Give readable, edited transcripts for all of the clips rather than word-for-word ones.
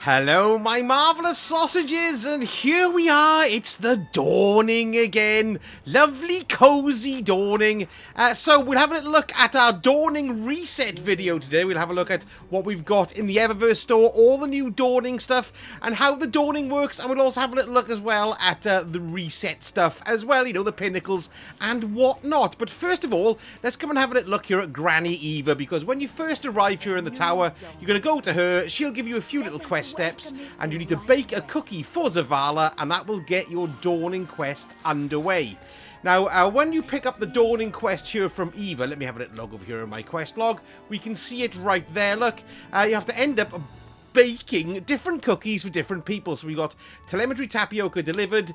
Hello, my marvellous sausages, and here we are. It's the dawning again. Lovely, cosy dawning. So we'll have a little look at our dawning reset video today. We'll have a look at what we've got in the Eververse store, all the new dawning stuff, and how the dawning works. And we'll also have a little look as well at the reset stuff as well, you know, the pinnacles and whatnot. But first of all, let's come and have a little look here at Granny Eva, because when you first arrive here in the tower, you're going to go to her. She'll give you a few little quests steps, and you need to bake a cookie for Zavala, and that will get your dawning quest underway. Now, when you pick up the dawning quest here from Eva, let me have a little log over here in my quest log. We can see it right there, look. You have to end up baking different cookies for different people. So we got telemetry tapioca delivered,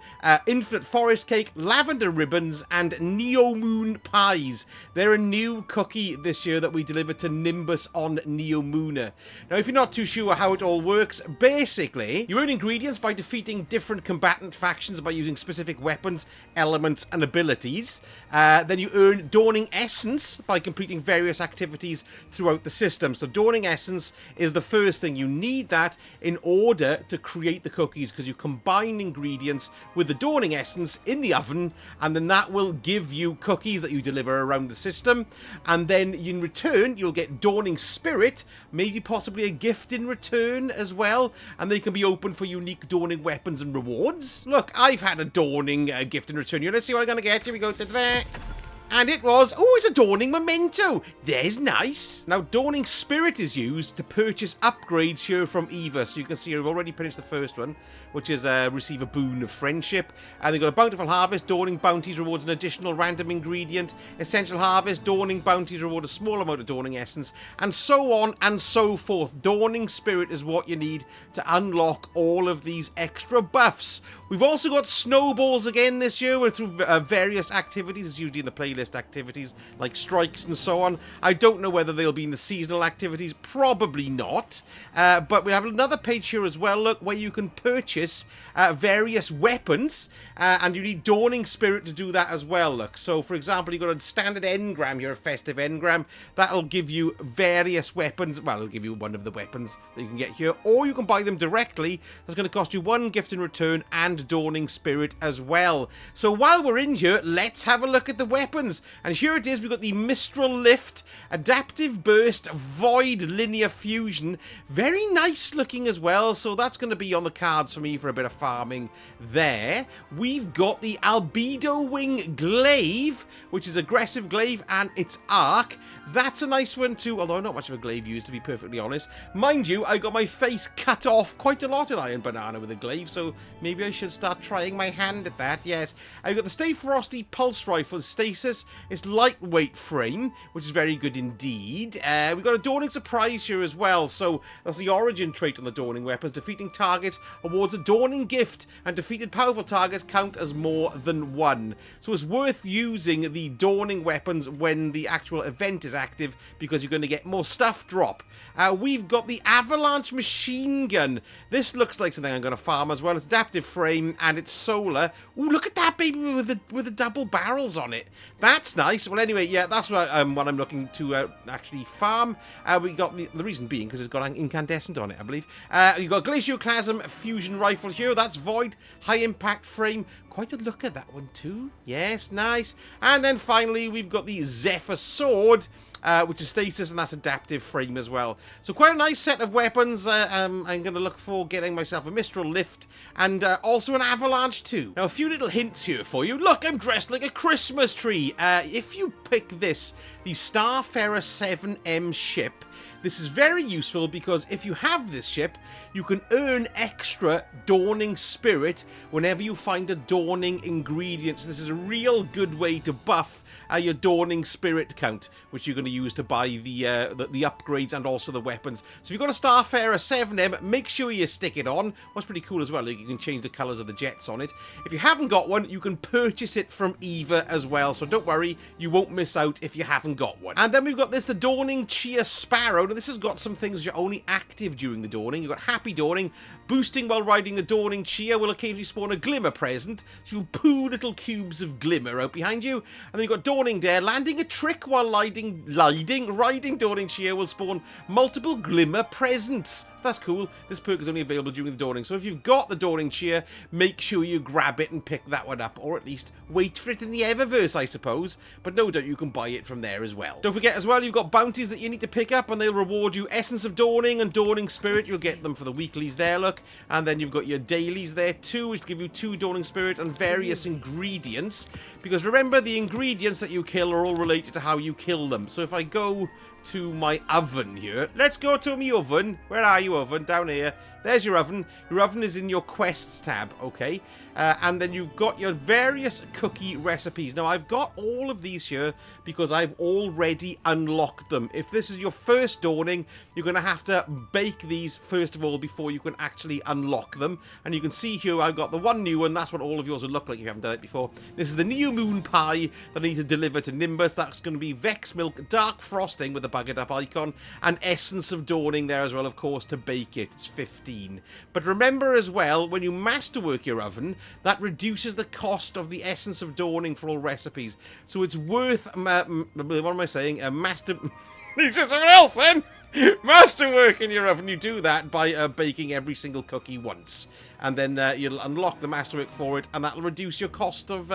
infinite forest cake, lavender ribbons, and neo moon pies. They're a new cookie this year that we delivered to Nimbus on Neo Mooner. Now, if you're not too sure how it all works, basically you earn ingredients by defeating different combatant factions by using specific weapons, elements, and abilities. Then you earn dawning essence by completing various activities throughout the system. So dawning essence is the first thing you need that in order to create the cookies, because you combine ingredients with the dawning essence in the oven, and then that will give you cookies that you deliver around the system. And then in return you'll get dawning spirit, maybe possibly a gift in return as well, and they can be open for unique dawning weapons and rewards. Look, I've had a dawning gift in return here. Let's see what I'm gonna get. Here we go to there. And it was, oh, it's a dawning memento. There's nice. Now, dawning spirit is used to purchase upgrades here from Eva. So you can see I've already finished the first one, which is receive a boon of friendship. And they've got a bountiful harvest. Dawning bounties rewards an additional random ingredient. Essential harvest. Dawning bounties reward a small amount of dawning essence. And so on and so forth. Dawning spirit is what you need to unlock all of these extra buffs. We've also got snowballs again this year. We're through various activities. It's usually in the playlist activities like strikes and so on. I don't know whether they'll be in the seasonal activities. Probably not. But we have another page here as well, look, where you can purchase various weapons, and you need dawning spirit to do that as well, look. So for example, you've got a standard engram here, a festive engram. That'll give you various weapons. Well, it'll give you one of the weapons that you can get here, or you can buy them directly. That's going to cost you one gift in return and dawning spirit as well. So while we're in here, let's have a look at the weapons. And here it is. We've got the Mistral Lift, Adaptive Burst, Void Linear Fusion. Very nice looking as well. So that's going to be on the cards for me for a bit of farming there. We've got the Albedo Wing Glaive, which is aggressive glaive, and its arc. That's a nice one too, although I'm not much of a glaive user, to be perfectly honest. Mind you, I got my face cut off quite a lot in Iron Banana with a glaive, so maybe I should start trying my hand at that, yes. I've got the Stay Frosty Pulse Rifle Stasis. It's lightweight frame, which is very good indeed. We've got a Dawning Surprise here as well, so that's the origin trait on the Dawning weapons. Defeating targets awards a Dawning gift, and defeated powerful targets count as more than one. So it's worth using the Dawning weapons when the actual event is active, because you're going to get more stuff drop. We've got the Avalanche Machine Gun. This looks like something I'm going to farm as well. It's adaptive frame and it's solar. Ooh, look at that baby with the double barrels on it. That's nice. Well, anyway, yeah, that's what I'm looking to actually farm. We got the reason being because it's got an incandescent on it, I believe. You've got Glacioclasm Fusion Rifle here. That's void, high impact frame. Quite a look at that one too. Yes, nice. And then finally, we've got the Zephyr Sword, which is status, and that's adaptive frame as well. So quite a nice set of weapons. I'm going to look for getting myself a Mistral Lift and also an Avalanche too. Now, a few little hints here for you. Look, I'm dressed like a Christmas tree. If you pick this, the Starfarer 7M ship, this is very useful because if you have this ship, you can earn extra Dawning Spirit whenever you find a Dawning ingredient. So this is a real good way to buff your Dawning Spirit count, which you're going to use to buy the upgrades and also the weapons. So if you've got a Starfarer 7M, make sure you stick it on. What's pretty cool as well, you can change the colours of the jets on it. If you haven't got one, you can purchase it from Eva as well. So don't worry, you won't miss out if you haven't got one. And then we've got this, the Dawning Cheer Sparrow. Now but this has got some things which are only active during the dawning. You've got happy dawning, boosting while riding the dawning cheer will occasionally spawn a glimmer present, so you'll poo little cubes of glimmer out behind you. And then you've got dawning dare, landing a trick while riding dawning cheer will spawn multiple glimmer presents. So that's cool. This perk is only available during the dawning, so if you've got the dawning cheer, make sure you grab it and pick that one up, or at least wait for it in the Eververse, I suppose. But no doubt you can buy it from there as well. Don't forget as well, you've got bounties that you need to pick up, and they'll reward you Essence of Dawning and Dawning Spirit. You'll get them for the weeklies there, look. And then you've got your dailies there too, which give you 2 Dawning Spirit and various ingredients. Because remember, the ingredients that you kill are all related to how you kill them. So if I go to my oven here, let's go to my oven. Where are you, oven? Down here. There's your oven. Your oven is in your quests tab, okay? And then you've got your various cookie recipes. Now, I've got all of these here because I've already unlocked them. If this is your first dawning, you're going to have to bake these first of all before you can actually unlock them. And you can see here I've got the one new one. That's what all of yours will look like if you haven't done it before. This is the New Moon Pie that I need to deliver to Nimbus. That's going to be Vex Milk, Dark Frosting with the buggered up icon, and Essence of Dawning there as well, of course, to bake it. It's 15. But remember as well, when you masterwork your oven, that reduces the cost of the Essence of Dawning for all recipes. So it's worth, what am I saying? You said something else then! Masterwork in your oven. You do that by baking every single cookie once. And then you'll unlock the masterwork for it, and that'll reduce your cost of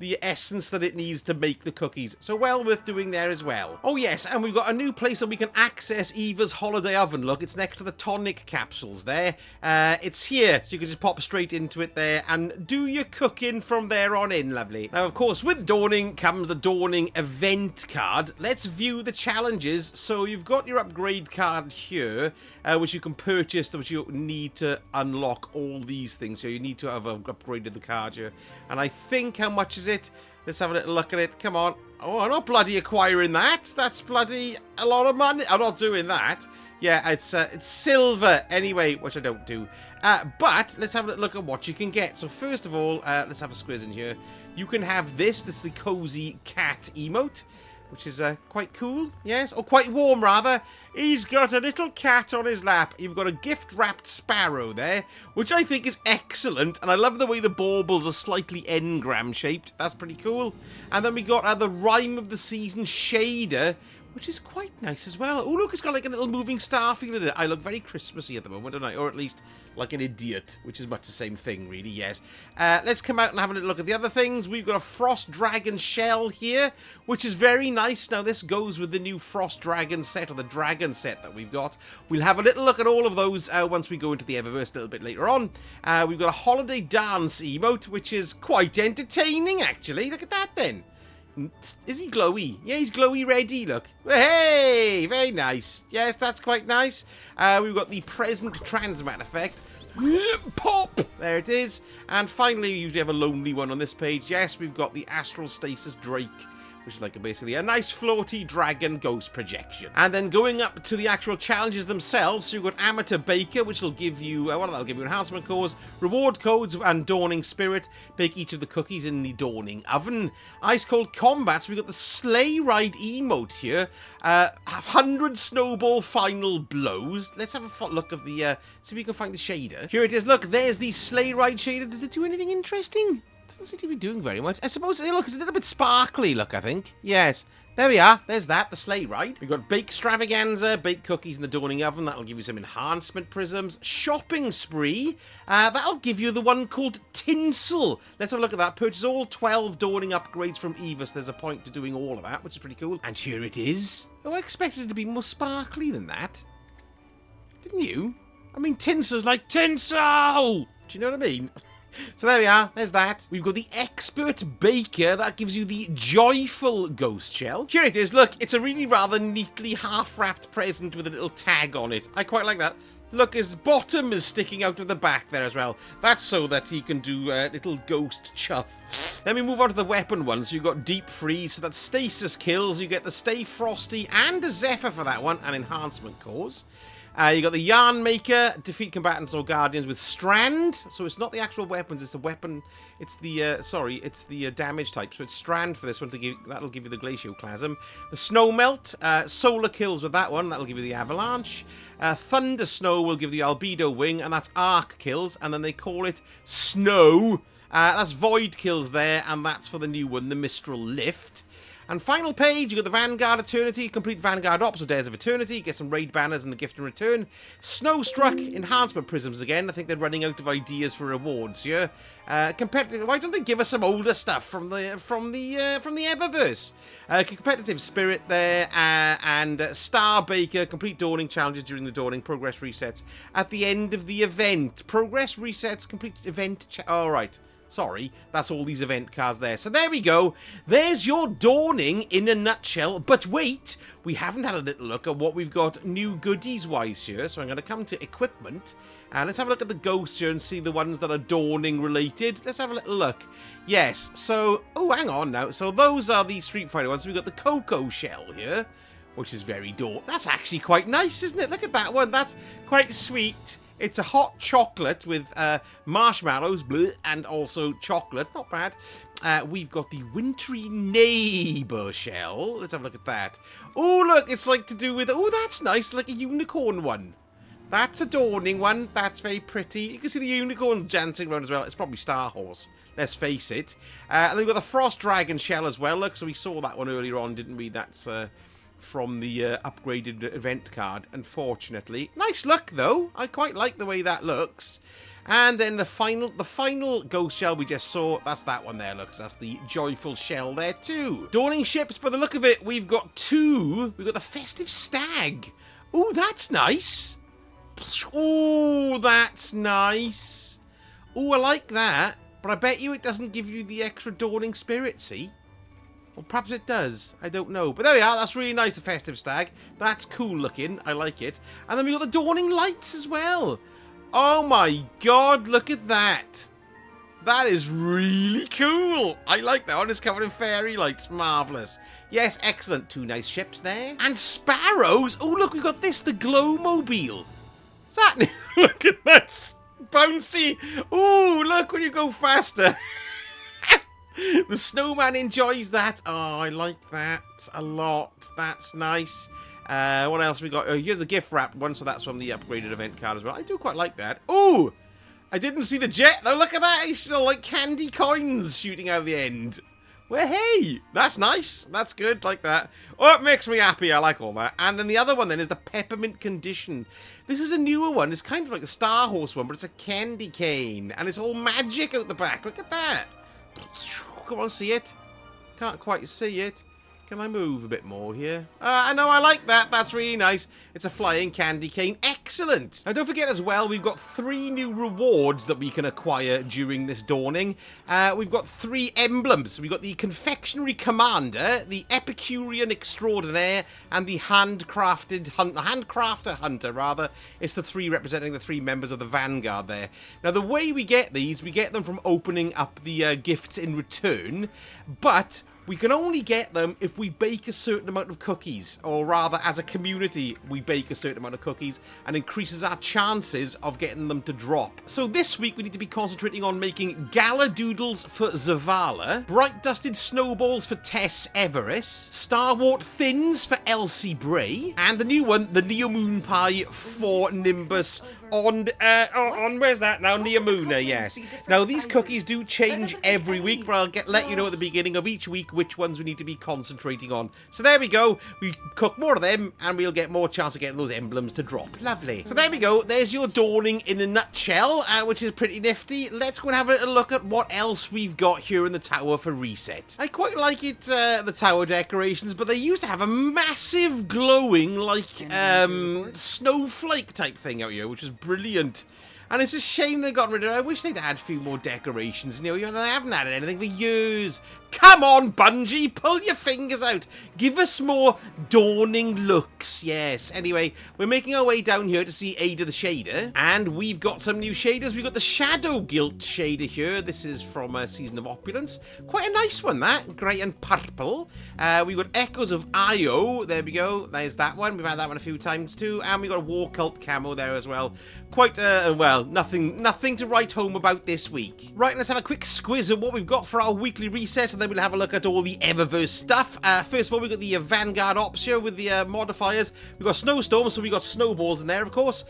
the essence that it needs to make the cookies. So well worth doing there as well. Oh yes, and we've got a new place that we can access Eva's holiday oven. Look, it's next to the tonic capsules there. It's here, so you can just pop straight into it there and do your cooking from there on in, lovely. Now, of course, with Dawning comes the Dawning event card. Let's view the challenges. So you've got your upgrade card here, which you can purchase, which you need to unlock all these things. So you need to have upgraded the card here. And I think, how much is it? Let's have a little look at it. Come on. Oh, I'm not bloody acquiring that. That's bloody a lot of money. I'm not doing that. Yeah, it's silver anyway, which I don't do. But let's have a look at what you can get. So first of all, let's have a squiz in here. You can have this. This is the cozy cat emote, which is quite cool, yes, or quite warm rather. He's got a little cat on his lap. You've got a gift-wrapped sparrow there, which I think is excellent, and I love the way the baubles are slightly engram shaped. That's pretty cool. And then we got the Rhyme of the Season shader, which is quite nice as well. Oh, look, it's got like a little moving star feel in it. I look very Christmassy at the moment, don't I? Or at least like an idiot, which is much the same thing, really, yes. Let's come out and have a little look at the other things. We've got a Frost Dragon shell here, which is very nice. Now, this goes with the new Frost Dragon set, or the Dragon set that we've got. We'll have a little look at all of those once we go into the Eververse a little bit later on. We've got a Holiday Dance emote, which is quite entertaining, actually. Look at that, then. Is he glowy? Yeah, he's glowy ready, look. Hey, very nice. Yes, that's quite nice. We've got the Present Transmat effect. Pop! There it is. And finally, you have a lonely one on this page. Yes, we've got the Astral Stasis Drake, which is like basically a nice floaty dragon ghost projection. And then going up to the actual challenges themselves, so you've got Amateur Baker, which will give you, that'll give you enhancement cores, reward codes, and Dawning Spirit. Bake each of the cookies in the Dawning Oven. Ice Cold Combats, we've got the Sleigh Ride emote here. 100 Snowball Final Blows. Let's have a look of the, see if we can find the shader. Here it is, look, there's the Sleigh Ride shader. Does it do anything interesting? Doesn't seem to be doing very much. I suppose, look, it's a little bit sparkly, look, I think. Yes. There we are. There's that, the sleigh ride. We've got Bake Extravaganza, bake cookies in the Dawning Oven. That'll give you some enhancement prisms. Shopping Spree. That'll give you the one called Tinsel. Let's have a look at that. Purchase all 12 Dawning upgrades from Eva. So there's a point to doing all of that, which is pretty cool. And here it is. Oh, I expected it to be more sparkly than that. Didn't you? I mean, Tinsel's like tinsel! Do you know what I mean? So there we are, there's that. We've got the Expert Baker, that gives you the Joyful Ghost Shell. Here it is, look, it's a really rather neatly half-wrapped present with a little tag on it. I quite like that. Look, his bottom is sticking out of the back there as well. That's so that he can do little ghost chuff. Then we move on to the weapon one. So you've got Deep Freeze, so that's stasis kills. You get the Stay Frosty and a Zephyr for that one, and enhancement cores. You got the Yarn Maker, defeat combatants or guardians with Strand. So it's not the actual weapons, it's the weapon. It's the it's the damage type. So it's Strand for this one to give. That'll give you the Glacioclasm. The Snow Melt, solar kills with that one. That'll give you the Avalanche. Thunder Snow will give you the Albedo Wing, and that's arc kills. And then they call it Snow. That's void kills there, and that's for the new one, the Mistral Lift. And final page, you got the Vanguard Eternity, complete Vanguard Ops or Dares of Eternity, get some raid banners and a gift in return. Snowstruck Enhancement Prisms again. I think they're running out of ideas for rewards here. Competitive. Why don't they give us some older stuff from the Eververse? Competitive Spirit there, and Star Baker, complete Dawning challenges during the Dawning, progress resets at the end of the event. Progress resets, complete event. All right. Sorry, that's all these event cards there. So there we go. There's your Dawning in a nutshell. But wait, we haven't had a little look at what we've got new goodies-wise here. So I'm going to come to equipment. And let's have a look at the ghosts here and see the ones that are Dawning related. Let's have a little look. Yes, so... Oh, hang on now. So those are the Street Fighter ones. So we've got the Cocoa Shell here, which is very Dawn. That's actually quite nice, isn't it? Look at that one. That's quite sweet. It's a hot chocolate with marshmallows, bleh, and also chocolate. Not bad. We've got the Wintry Neighbour Shell. Let's have a look at that. Oh, look, it's like to do with... Oh, that's nice, like a unicorn one. That's a Dawning one. That's very pretty. You can see the unicorn dancing around as well. It's probably Star Horse. Let's face it. And then we've got the Frost Dragon Shell as well. Look, so we saw that one earlier on, didn't we? That's... from the upgraded event card, unfortunately. Nice look, though. I quite like the way that looks. And then the final ghost shell we just saw, that's that one there, looks. That's the Joyful Shell there, too. Dawning ships, by the look of it, we've got two. We've got the Festive Stag. Ooh, that's nice. Ooh, that's nice. Ooh, I like that. But I bet you it doesn't give you the extra Dawning spirit, see? Well, perhaps it does. I don't know. But there we are. That's really nice, the Festive Stag. That's cool looking. I like it. And then we got the Dawning Lights as well. Oh my god, look at that. That is really cool. I like that one. It's covered in fairy lights. Marvellous. Yes, excellent. Two nice ships there. And sparrows. Oh, look, we've got this. The Glow-mobile. Is that... Look at that. Bouncy. Oh, look when you go faster. The snowman enjoys that. Oh, I like that a lot. That's nice. What else we got? Oh, here's the gift wrapped one, so that's from the upgraded event card as well. I do quite like that. Oh, I didn't see the jet though. Look at that. It's still like candy coins shooting out of the end. Well, hey, that's nice. That's good. Like that. Oh, it makes me happy. I like all that. And then the other one then is the Peppermint Condition. This is a newer one. It's kind of like the Star Horse one, but it's a candy cane. And it's all magic out the back. Look at that. Come on, see it? Can't quite see it. Can I move a bit more here? I know, I like that. That's really nice. It's a flying candy cane. Excellent. Now, don't forget as well, we've got 3 new rewards that we can acquire during this Dawning. We've got 3 emblems. We've got the Confectionery Commander, the Epicurean Extraordinaire, and the Handcrafter Hunter, rather. It's the 3 representing the 3 members of the Vanguard there. Now, the way we get these, we get them from opening up the gifts in return, but... we can only get them if we bake a certain amount of cookies, or rather, as a community, we bake a certain amount of cookies, and increases our chances of getting them to drop. So this week, we need to be concentrating on making Gala Doodles for Zavala, Bright Dusted Snowballs for Tess Everest, Starwort Thins for Elsie Bray, and the new one, the Neo Moon Pie for Nimbus on where's that now? Neomuna, yes. Now, these cookies do change every week, but I'll let you know at the beginning of each week which ones we need to be concentrating on. So there we go. We cook more of them, and we'll get more chance of getting those emblems to drop. Lovely. So there we go. There's your Dawning in a nutshell, which is pretty nifty. Let's go and have a little look at what else we've got here in the tower for reset. I quite like it, the tower decorations, but they used to have a massive glowing, like, snowflake type thing out here, which is brilliant. And it's a shame they got rid of it. I wish they'd add a few more decorations. You know, they haven't added anything for years. Come on, Bungie, pull your fingers out. Give us more dawning looks. Yes. Anyway, we're making our way down here to see Ada the Shader. And we've got some new shaders. We've got the Shadow Guilt shader here. This is from Season of Opulence. Quite a nice one, that. Grey and purple. We've got Echoes of Io. There we go. There's that one. We've had that one a few times too. And we've got a War Cult camo there as well. Quite, well, nothing to write home about this week. Right, let's have a quick squiz at what we've got for our weekly reset, and then we'll have a look at all the Eververse stuff. First of all, we've got the Vanguard Ops here with the modifiers. We've got Snowstorm, so we've got snowballs in there, of course.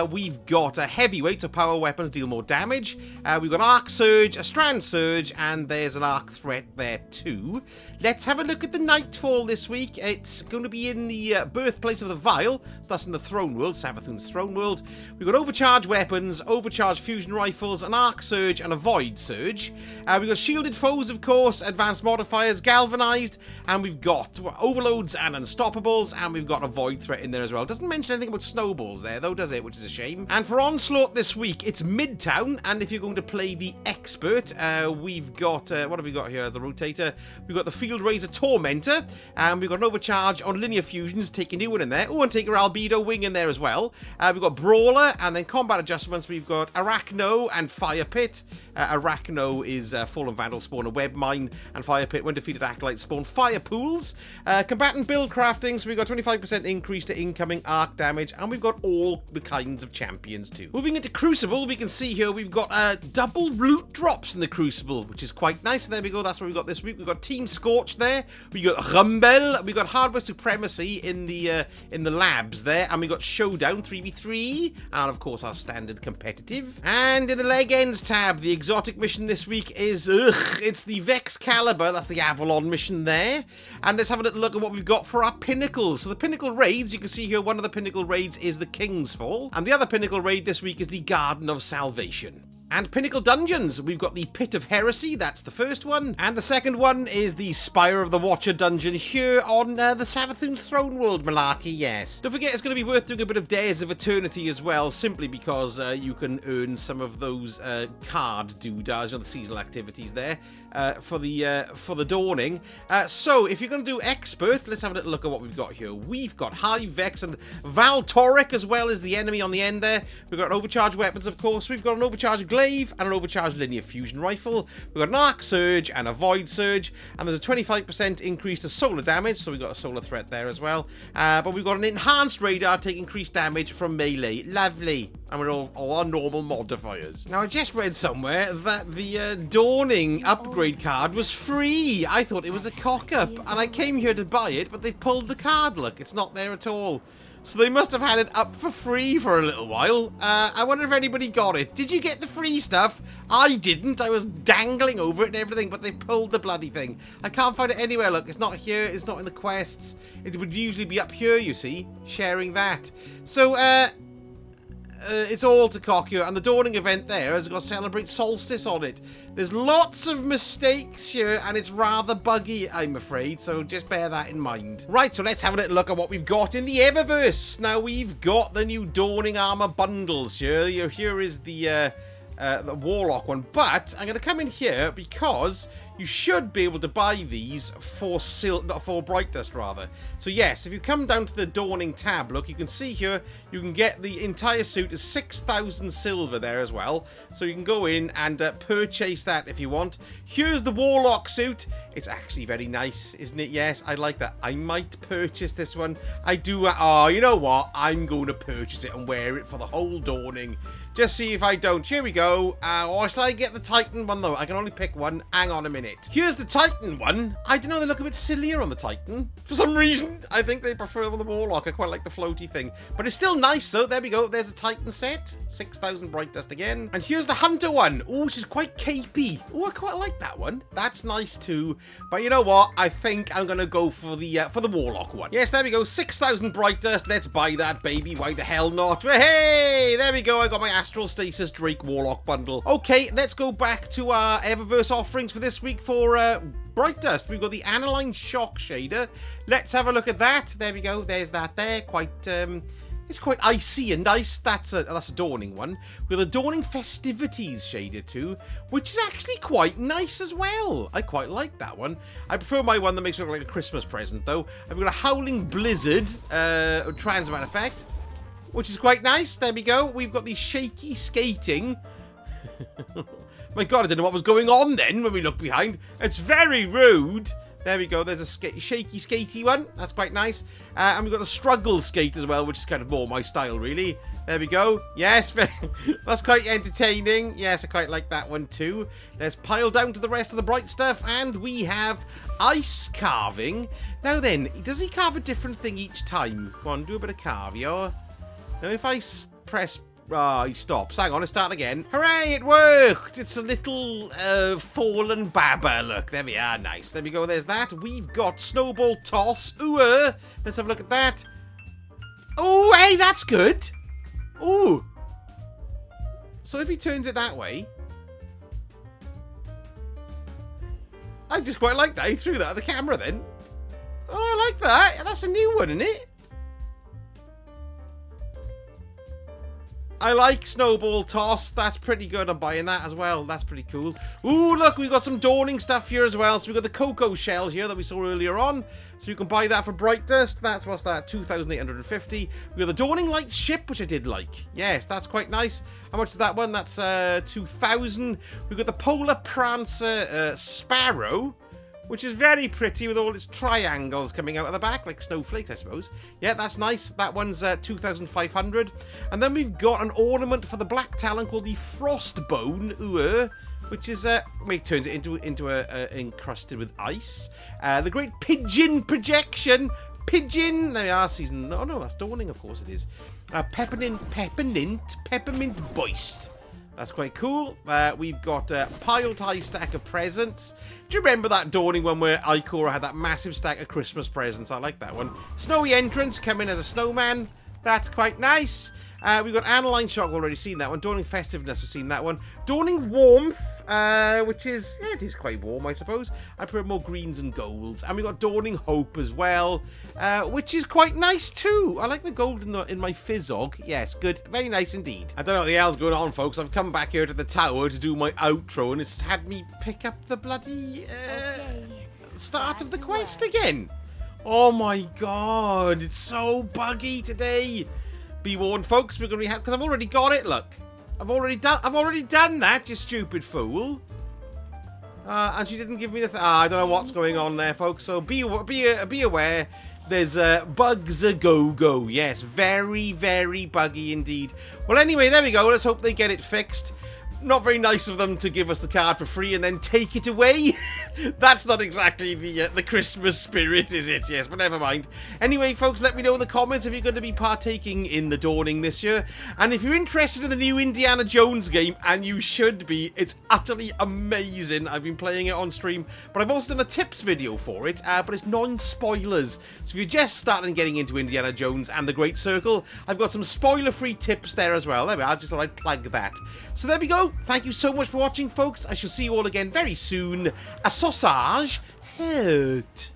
We've got a Heavyweight, so power weapons deal more damage. We've got Arc Surge, a Strand Surge, and there's an Arc Threat there too. Let's have a look at the Nightfall this week. It's going to be in the birthplace of the Vile, so that's in the Throne World, Savathun's Throne World. We've got Overcharge weapons, Overcharge fusion rifles, an Arc Surge, and a Void Surge. We've got Shielded Foes, of course, Advanced Modifiers, Galvanized, and we've got Overloads and Unstoppables, and we've got a Void Threat in there as well. It doesn't mention anything about Snowballs there, though, does it? Which is a shame. And for Onslaught this week, it's Midtown, and if you're going to play the Expert, we've got, what have we got here as the Rotator? We've got the Field Razor Tormentor, and we've got an Overcharge on Linear Fusions, taking new one in there. Oh, and take your Albedo Wing in there as well. We've got Brawler, and then combat adjustments, we've got Arachno and Fire Pit. Arachno is Fallen Vandal spawn a Web Mine, and Fire Pit, when defeated Acolytes, spawn Fire Pools. Combatant build crafting, so we've got 25% increase to incoming arc damage, and we've got all the kinds of champions too. Moving into Crucible, we can see here we've got double loot drops in the Crucible, which is quite nice. There we go, that's what we've got this week. We've got Team Scorch there, we got Rumble, we got Hardware Supremacy in the labs there, and we got Showdown 3v3, and of course our standard competitive. And in the leg ends tab, the exotic mission this week is it's the Vex Caliber. That's the Avalon mission there. And let's have a little look at what we've got for our pinnacles. So the pinnacle raids, you can see here one of the pinnacle raids is the King's Fall, and the other pinnacle raid this week is the Garden of Salvation. And pinnacle dungeons, we've got the Pit of Heresy, that's the first one, and the second one is the Spire of the Watcher dungeon here on the Savathun's Throne World malarkey, yes. Don't forget, it's going to be worth doing a bit of Dares of Eternity as well, simply because you can earn some of those card doodads, the seasonal activities there for the Dawning. So if you're going to do Expert, let's have a little look at what we've got here. We've got High Vex and Valtoric as well as the enemy on the end there. We've got overcharged weapons, of course. We've got an overcharged glaive and an overcharged linear fusion rifle. We've got an arc surge and a void surge, and there's a 25% increase to solar damage, so we've got a solar threat there as well. But we've got an enhanced radar take increased damage from melee. Lovely. And we're all our normal modifiers. Now, I just read somewhere that the Dawning upgrade card was free. I thought it was a cock-up, and I came here to buy it, but they pulled the card. Look, it's not there at all. So they must have had it up for free for a little while. I wonder if anybody got it. Did you get the free stuff? I didn't. I was dangling over it and everything, but they pulled the bloody thing. I can't find it anywhere. Look, it's not here. It's not in the quests. It would usually be up here, you see, sharing that. So, it's all to cock here, and the Dawning event there has got Celebrate Solstice on it. There's lots of mistakes here, and it's rather buggy, I'm afraid, so just bear that in mind. Right, so let's have a little look at what we've got in the Eververse. Now, we've got the new Dawning armor bundles here. Here is the Warlock one, but I'm going to come in here because you should be able to buy these for Bright Dust, rather. So yes, if you come down to the Dawning tab, look, you can see here, you can get the entire suit is 6,000 silver there as well. So you can go in and purchase that if you want. Here's the Warlock suit. It's actually very nice, isn't it? Yes, I like that. I might purchase this one. I do. Oh, you know what? I'm going to purchase it and wear it for the whole Dawning. Just see if I don't. Here we go. Or shall I get the Titan one, though? I can only pick one. Hang on a minute. Here's the Titan one. I don't know, they look a bit sillier on the Titan. For some reason, I think they prefer them on the Warlock. I quite like the floaty thing. But it's still nice, though. There we go. There's a Titan set. 6,000 Bright Dust again. And here's the Hunter one. Oh, which is quite capey. Oh, I quite like that one. That's nice, too. But you know what? I think I'm going to go for the Warlock one. Yes, there we go. 6,000 Bright Dust. Let's buy that, baby. Why the hell not? Hey, there we go. I got my Astral Stasis Drake Warlock bundle. Okay, let's go back to our Eververse offerings for this week for Bright Dust. We've got the Aniline Shock shader. Let's have a look at that. There we go. There's that there. Quite It's quite icy and nice. That's a dawning one. With a dawning festivities shader too, which is actually quite nice as well. I quite like that one. I prefer my one that makes it look like a Christmas present though. I've got a howling blizzard transmat effect, which is quite nice. There we go. We've got the shaky skating. My god, I didn't know what was going on then when we looked behind. It's very rude. There we go. There's a shaky, skatey one. That's quite nice. And we've got the struggle skate as well, which is kind of more my style, really. There we go. Yes, that's quite entertaining. Yes, I quite like that one too. Let's pile down to the rest of the bright stuff. And we have ice carving. Now then, does he carve a different thing each time? Go on, do a bit of carve, yo. Now, if I press... he stops. Hang on, let's start again. Hooray, it worked! It's a little fallen baba. Look, there we are. Nice. There we go. There's that. We've got snowball toss. Ooh, let's have a look at that. Oh, hey, that's good. Ooh. So if he turns it that way... I just quite like that. He threw that at the camera then. Oh, I like that. That's a new one, isn't it? I like snowball toss. That's pretty good. I'm buying that as well. That's pretty cool. Ooh, look, we've got some dawning stuff here as well. So we've got the cocoa shell here that we saw earlier on. So you can buy that for Bright Dust. That's, what's that, 2,850. We've got the dawning light ship, which I did like. Yes, that's quite nice. How much is that one? That's 2,000. We've got the polar prancer sparrow, which is very pretty with all its triangles coming out of the back, like snowflakes, I suppose. Yeah, that's nice. That one's 2,500. And then we've got an ornament for the black talon called the Frostbone, which is, it turns it into a encrusted with ice. The Great Pigeon Projection. Pigeon. There we are, season. Oh, no, that's dawning, of course it is. Peppermint Boist. That's quite cool. We've got a piled high stack of presents. Do you remember that dawning one where Ikora had that massive stack of Christmas presents? I like that one. Snowy entrance, come in as a snowman. That's quite nice. We've got Aniline Shock, we've already seen that one. Dawning Festiveness, we've seen that one. Dawning Warmth, which is, yeah, it is quite warm, I suppose. I prefer more greens and golds. And we've got Dawning Hope as well, which is quite nice too. I like the gold in my Fizzog. Yes, good. Very nice indeed. I don't know what the hell's going on, folks. I've come back here to the tower to do my outro, and it's had me pick up the bloody start of the quest again. Oh my god, it's so buggy today. Be warned, folks, we're going to be because I've already got it. Look, I've already done that, you stupid fool. And she didn't give me the. I don't know what's going on there, folks. So be aware. There's bugs a go. Yes, very, very buggy indeed. Well, anyway, there we go. Let's hope they get it fixed. Not very nice of them to give us the card for free and then take it away. That's not exactly the Christmas spirit, is it? Yes, but never mind. Anyway, folks, let me know in the comments if you're going to be partaking in the Dawning this year. And if you're interested in the new Indiana Jones game, and you should be, it's utterly amazing. I've been playing it on stream, but I've also done a tips video for it, but it's non-spoilers. So if you're just starting getting into Indiana Jones and the Great Circle, I've got some spoiler-free tips there as well. There we are, just thought I'd plug that. So there we go. Thank you so much for watching, folks. I shall see you all again very soon. A sausage hurt.